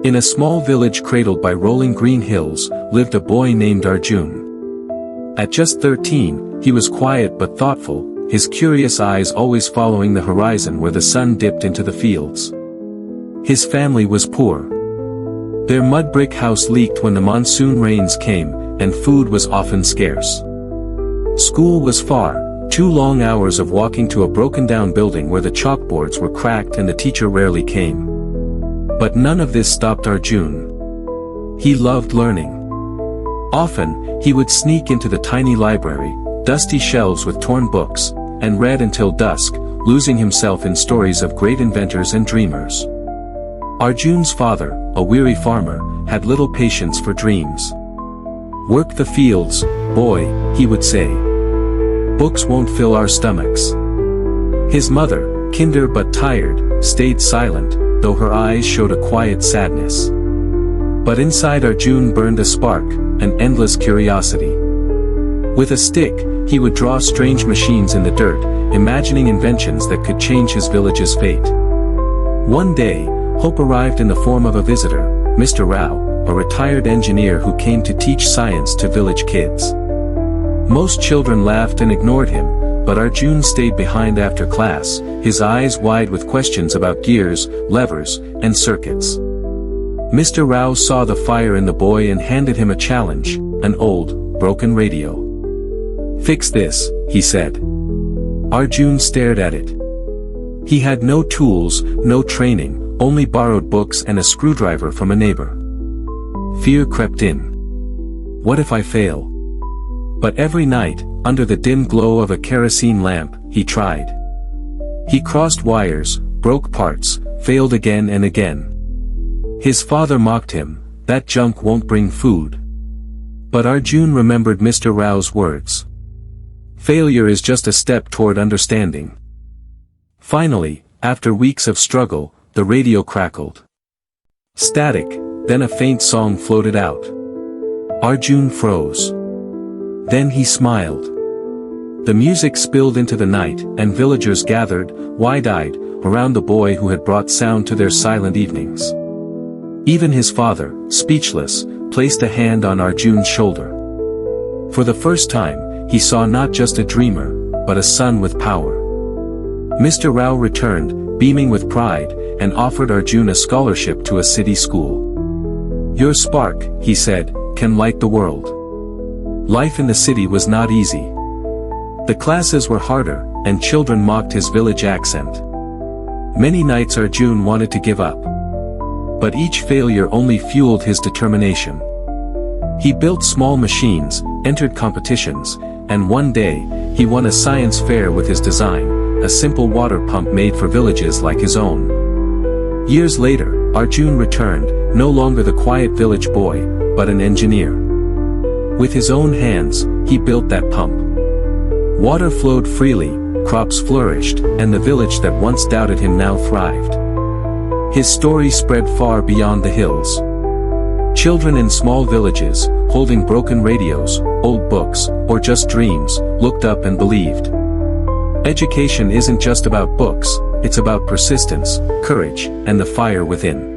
In a small village cradled by rolling green hills, lived a boy named Arjun. At just 13, he was quiet but thoughtful, his curious eyes always following the horizon where the sun dipped into the fields. His family was poor. Their mud brick house leaked when the monsoon rains came, and food was often scarce. School was far, 2 long hours of walking to a broken-down building where the chalkboards were cracked and the teacher rarely came. But none of this stopped Arjun. He loved learning. Often, he would sneak into the tiny library, dusty shelves with torn books, and read until dusk, losing himself in stories of great inventors and dreamers. Arjun's father, a weary farmer, had little patience for dreams. "Work the fields, boy," he would say. "Books won't fill our stomachs." His mother, kinder but tired, stayed silent, though her eyes showed a quiet sadness. But inside Arjun burned a spark, an endless curiosity. With a stick, he would draw strange machines in the dirt, imagining inventions that could change his village's fate. One day, hope arrived in the form of a visitor, Mr. Rao, a retired engineer who came to teach science to village kids. Most children laughed and ignored him, but Arjun stayed behind after class, his eyes wide with questions about gears, levers, and circuits. Mr. Rao saw the fire in the boy and handed him a challenge, an old, broken radio. "Fix this," he said. Arjun stared at it. He had no tools, no training, only borrowed books and a screwdriver from a neighbor. Fear crept in. What if I fail? But every night, under the dim glow of a kerosene lamp, he tried. He crossed wires, broke parts, failed again and again. His father mocked him, "That junk won't bring food." But Arjun remembered Mr. Rao's words. Failure is just a step toward understanding. Finally, after weeks of struggle, the radio crackled. Static, then a faint song floated out. Arjun froze. Then he smiled. The music spilled into the night, and villagers gathered, wide-eyed, around the boy who had brought sound to their silent evenings. Even his father, speechless, placed a hand on Arjun's shoulder. For the first time, he saw not just a dreamer, but a son with power. Mr. Rao returned, beaming with pride, and offered Arjun a scholarship to a city school. "Your spark," he said, "can light the world." Life in the city was not easy. The classes were harder, and children mocked his village accent. Many nights Arjun wanted to give up. But each failure only fueled his determination. He built small machines, entered competitions, and one day, he won a science fair with his design, a simple water pump made for villages like his own. Years later, Arjun returned, no longer the quiet village boy, but an engineer. With his own hands, he built that pump. Water flowed freely, crops flourished, and the village that once doubted him now thrived. His story spread far beyond the hills. Children in small villages, holding broken radios, old books, or just dreams, looked up and believed. Education isn't just about books, it's about persistence, courage, and the fire within.